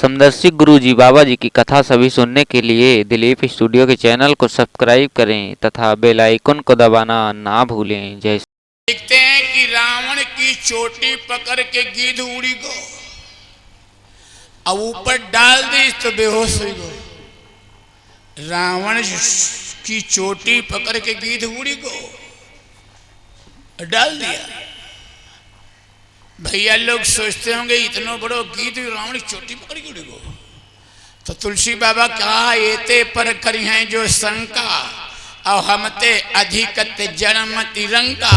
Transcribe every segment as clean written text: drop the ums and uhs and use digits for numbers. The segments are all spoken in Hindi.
समदर्शी गुरु जी बाबा जी की कथा सभी सुनने के लिए दिलीप स्टूडियो के चैनल को सब्सक्राइब करें तथा बेल आइकन को दबाना ना भूलें। जय। देखते हैं कि रावण की चोटी पकड़ के गिद्ध उड़ी गो, अब ऊपर डाल दी तो बेहोश हो गो। रावण की चोटी पकड़ के गिद्ध उड़ी गो, डाल दिया। भैया लोग सोचते होंगे इतना बड़ो गिद्ध रावण की चोटी पकड़ के उड़ी गो। तो तुलसी बाबा कहा एते पर करी हैं जो शंका, और हमते अधिकत जन्म तिरंका।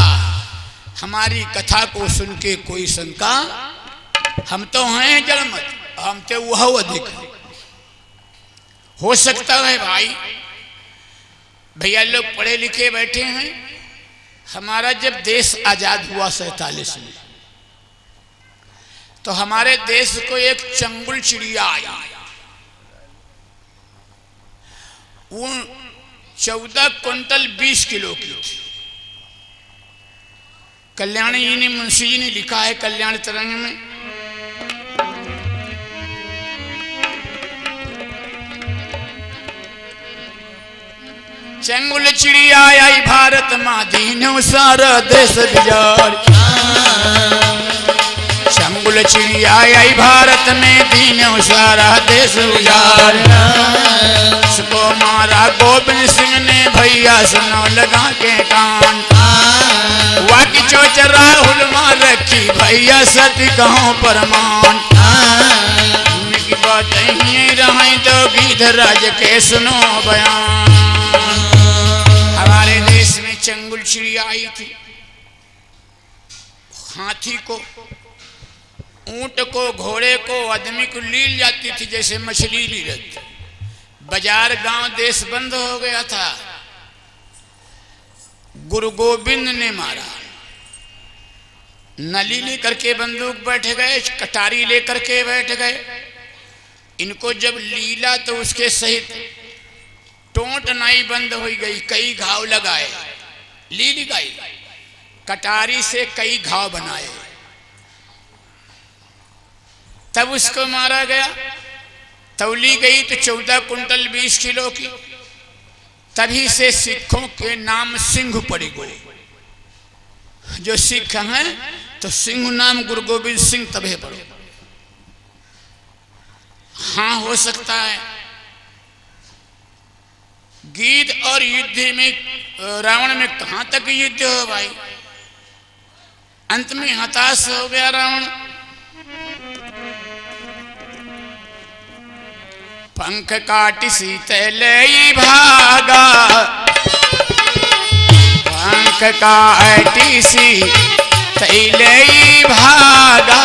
हमारी कथा को सुन के कोई शंका, हम तो हैं जड़मत, हम तो वह अधिक हो सकता है। भाई भैया लोग पढ़े लिखे बैठे हैं। हमारा जब देश आजाद हुआ 47 में, तो हमारे देश को एक चंगुल चिड़िया आई। वो 14 क्विंटल 20 किलो की थी। कल्याणी जी ने, मुंशी जी ने लिखा है कल्याण तरंग में, चंगुल चिड़िया आई भारत माँ दीनो सारा देश बिजार। चंगुल चिड़िया आई भारत में दीनो सारा देश उजाड़। उसको मारा गोविंद सिंह ने भैया सुनो लगा के कान। वाकी चोच राहुल मार रखी भैया सती कहो परमान। उनकी बात ही रही तो गिद्ध राज के सुनो बयान। हमारे देश में चंगुल चिड़िया आई थी। हाथी को, ऊंट को, घोड़े को, आदमी को लील जाती थी जैसे मछली ली रहती। बाजार गांव देश बंद हो गया था। गुरु गोविंद ने मारा। नली लेकर के बंदूक बैठ गए, कटारी लेकर के बैठ गए। इनको जब लीला तो उसके सहित टोंट नाई बंद हो गई, कई घाव लगाए। लीली गई, कटारी से कई घाव बनाए, तब उसको मारा गया। तौली गई तो 14 क्विंटल 20 किलो की। तभी से सिखों के नाम सिंह पड़ गए। जो सिख हैं तो सिंह नाम गुरु गोविंद सिंह तभी पड़े। हाँ, हो सकता है गिद्ध और युद्ध में, रावण में कहां तक युद्ध हो भाई। अंत में हताश हो गया रावण। पंख काट सीतलई भागा, पंख काटी सीतलई भागा।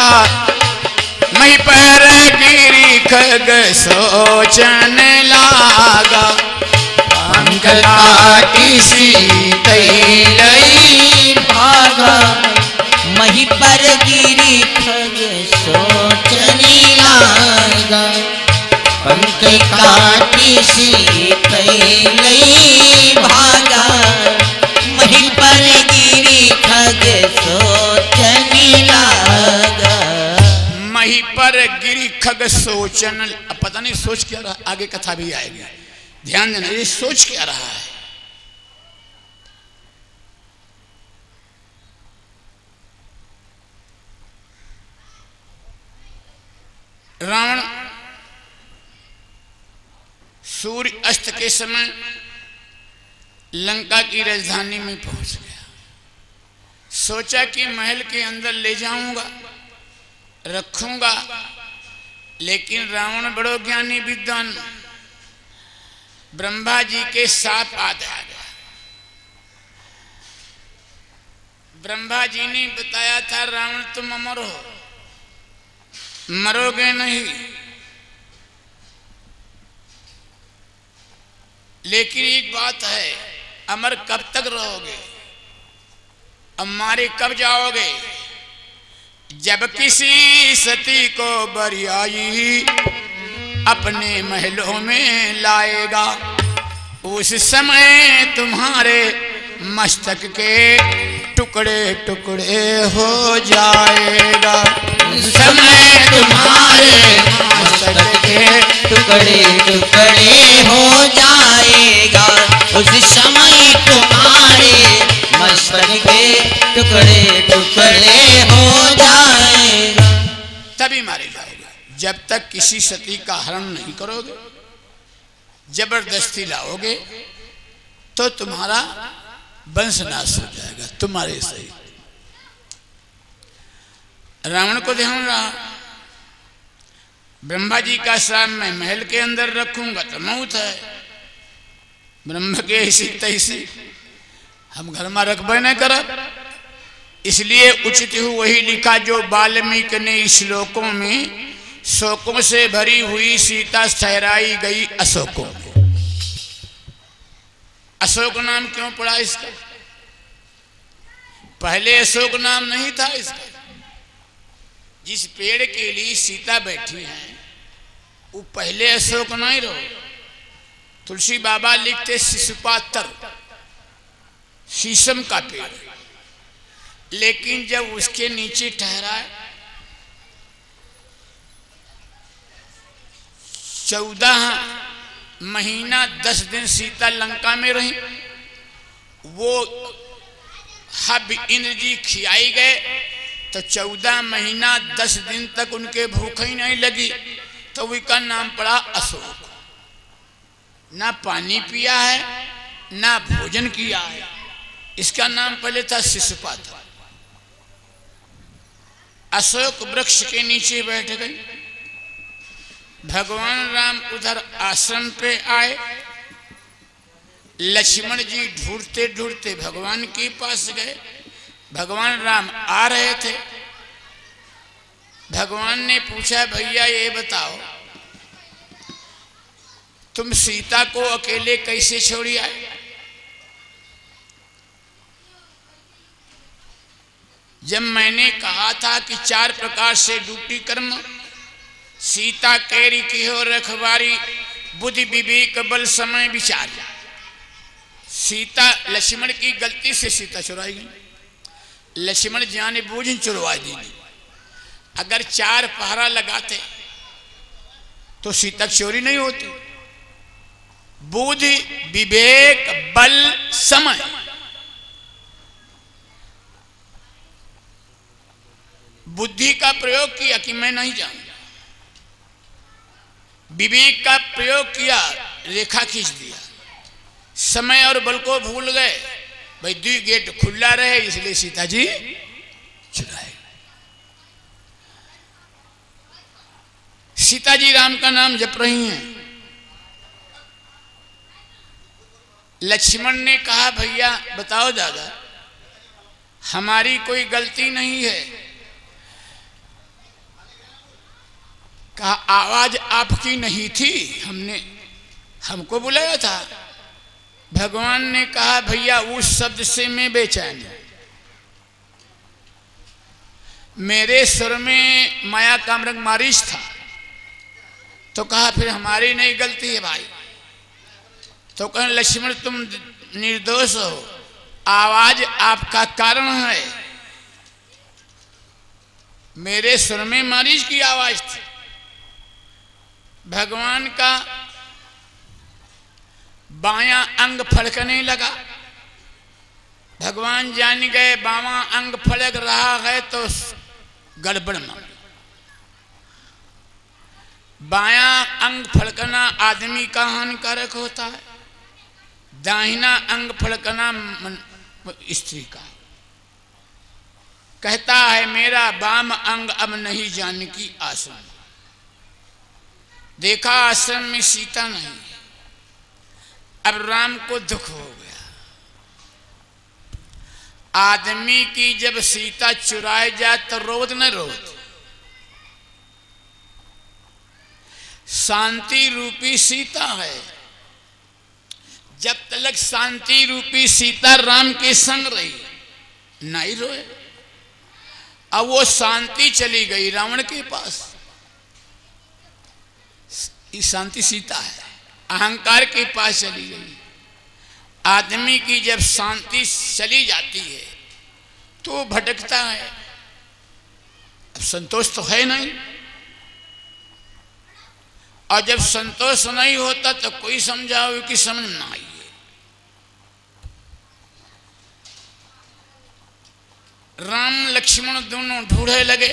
मही पर गिरी खग सोचन लागा। पंख काटी सीतलई भागा, मही पर गिरी खग सोचने लागा। पंख काटी सीतलई भागा, मही पर गिरी खग सोचने लागा। मही पर गिरी खग सोचन, अब पता नहीं सोच क्या रहा, आगे कथा भी आएगी, ध्यान देना। ये सोच क्या रहा है। रावण सूर्य अस्त के समय लंका की राजधानी में पहुंच गया। सोचा कि महल के अंदर ले जाऊंगा, रखूंगा, लेकिन रावण बड़ो ज्ञानी विद्वान, ब्रह्मा जी के साप आ गया। ब्रह्मा जी ने बताया था रावण तुम अमर हो, मरोगे नहीं। लेकिन एक बात है, अमर कब तक रहोगे, अब मारे कब जाओगे। जब किसी सती को बरियाई अपने महलों में लाएगा, उस समय तुम्हारे मस्तक के टुकड़े टुकड़े हो जाएगा। उस समय तुम्हारे मस्तक टुकड़े टुकड़े हो जाएगा उस समय तुम्हारे मस्तक के टुकड़े टुकड़े हो जाएगा। तभी मारे जाओगे। जब तक किसी सती का हरण नहीं करोगे, जबरदस्ती लाओगे, तो तुम्हारा वंश नाश हो जाएगा तुम्हारे सही। रावण को ध्यान रहा, ब्रह्मा जी का श्राप मैं महल के अंदर रखूंगा तो मौत है, ब्रह्म के ऐसी तैसी हम घर में रखबे न करब। इसलिए उचित ही वही लिखा जो वाल्मीकि ने श्लोकों में, शोकों से भरी हुई सीता ठहराई गई अशोकों में। अशोक नाम क्यों पड़ा इसका? पहले अशोक नाम नहीं था इसका। जिस पेड़ के लिए सीता बैठी है वो पहले अशोक नहीं रहो। तुलसी बाबा लिखते शिशुपातर, शीशम का पेड़, लेकिन जब उसके नीचे ठहरा 14 महीना 10 दिन सीता लंका में रही, वो हब इंद्र जी खियाई गए तो 14 महीना 10 दिन तक उनके भूख ही नहीं लगी, तो उसका नाम पड़ा अशोक। ना पानी पिया है ना भोजन किया है, इसका नाम पहले था शिशुपात्र। अशोक वृक्ष के नीचे बैठ गई। भगवान राम उधर आश्रम पे आए। लक्ष्मण जी ढूंढते ढूंढते भगवान के पास गए। भगवान राम आ रहे थे। भगवान ने पूछा, भैया ये बताओ तुम सीता को अकेले कैसे छोड़ी आए? जब मैंने कहा था कि 4 प्रकार से ड्यूटी कर्म, सीता कैरी की हो रखवारी, बुद्धि विवेक बल समय विचार। सीता लक्ष्मण की गलती से सीता चुराई गई। लक्ष्मण जाने बूझ चुरवा दी। अगर 4 पहरा लगाते तो सीता चोरी नहीं होती। बुद्धि विवेक बल समय, बुद्धि का प्रयोग किया कि मैं नहीं जाऊंगा, विवेक का प्रयोग किया, रेखा खींच दिया, समय और बल को भूल गए। भाई 2 गेट खुला रहे इसलिए सीता जी चुराए। सीता जी राम का नाम जप रही हैं। लक्ष्मण ने कहा, भैया बताओ दादा, हमारी कोई गलती नहीं है। कहा आवाज आपकी नहीं थी, हमको बुलाया था। भगवान ने कहा, भैया उस शब्द से मैं बेचैन हूं। मेरे स्वर में माया का मृग मारीच था। तो कहा फिर हमारी नहीं गलती है भाई। तो कहा लक्ष्मण तुम निर्दोष हो, आवाज आपका कारण है। मेरे स्वर में मारीच की आवाज थी। भगवान का बायां अंग फड़कने लगा। भगवान जान गए बावां अंग फड़क रहा है तो गड़बड़ में। बायां अंग फड़कना आदमी का हानिकारक होता है, दाहिना अंग फड़कना स्त्री का। कहता है मेरा बाम अंग अब नहीं जाने की आश्रम। देखा आश्रम में सीता नहीं, अब राम को दुख हो गया। आदमी की जब सीता चुराए जाए तो रोद न रोद। शांति रूपी सीता है। जब तक शांति रूपी सीता राम के संग रही नहीं रोए। अब वो शांति चली गई रावण के पास। ये शांति सीता है, अहंकार के पास चली गई। आदमी की जब शांति चली जाती है तो भटकता है। अब संतोष तो है नहीं। और जब संतोष नहीं होता तो कोई समझाओ कि समझ ना आई। राम लक्ष्मण दोनों ढूंढे लगे।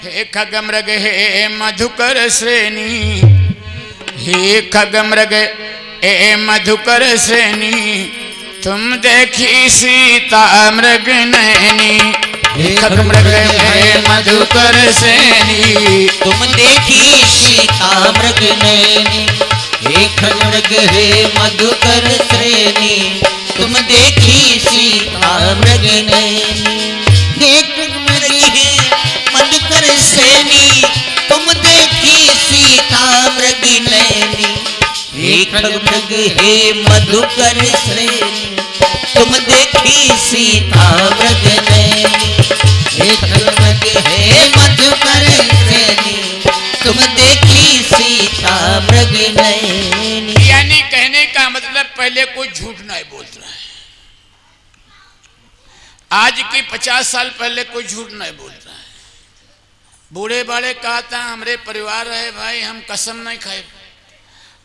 हे खगमृग हे मधुकर श्रेणी, हे खगमृग हे मधुकर श्रेणी, तुम देखी सीता मृग नैनी। हे खगमृग हे मधुकर श्रेणी, तुम देखी सीता मृग नैनी। हे खगमृग हे मधुकर श्रेणी, तुम देखी सीता मृग नैनी। हे खगमृग हे मधुकर श्रेणी, तुम देखी सीता मृग नैनी। हे खगमृग हे मधुकर श्रेणी, तुम देखी सीता मृग नैनी। हे खगमृग हे मधुकर श्रेणी, तुम देखी सीता मृग नैनी। यानी कहने का मतलब पहले कोई झूठ नहीं बोल रहा है। आज की 50 साल पहले कोई झूठ नहीं बोल रहा है। बूढ़े बड़े कहते हैं हमारे परिवार है भाई, हम कसम नहीं खाए।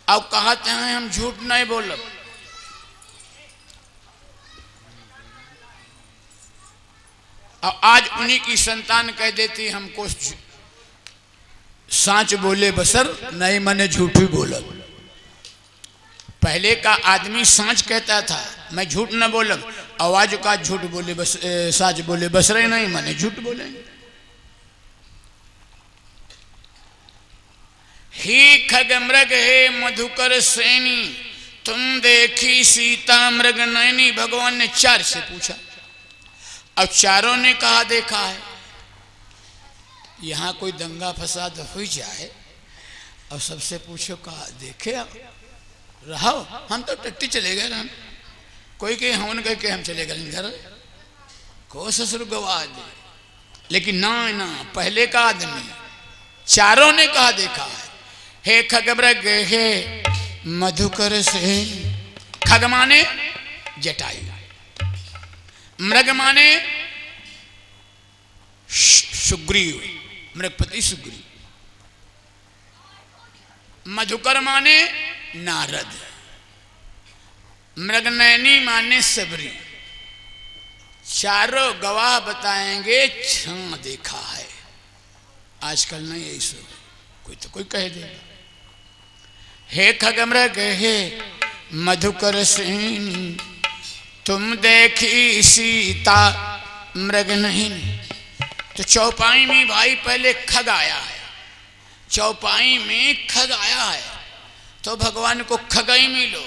अब कहते हैं हम झूठ नहीं बोलो। और आज उन्हीं की संतान कह देती हमको सांच बोले बसर नहीं मने झूठी बोला। पहले का आदमी सांच कहता था मैं झूठ न बोलब, आवाज का झूठ बोले बस साच बोले बसरे नहीं मने झूठ बोलेंगे। ही खगमृग हे मधुकर श्रेणी, तुम देखी सीता मृग नैनी। भगवान ने 4 से पूछा, अब चारों ने कहा देखा है। यहाँ कोई दंगा फसाद हो जाए और सबसे पूछो कहा देखे रहो, हम तो टट्टी चले गए ना। कोई कहे हम कह के हम चले गए घर को ससुर गवा दे। लेकिन ना ना, पहले का आदमी चारों ने कहा देखा है। हे खगमृग हे मधुकर से, खग माने जटायु, मृग माने सुग्रीव, मृगपति सुग्रीव, मधुकर माने नारद, मृगनयनी माने सबरी। चारों गवाह बताएंगे छां देखा है। आजकल नहीं ऐसा, कोई तो कोई कह देगा। हे खगमृग हे मधुकर सेन, तुम देखी सीता मृग नहीं। तो चौपाई में भाई पहले खग आया है, चौपाई में खग आया है तो भगवान को खगई मिलो।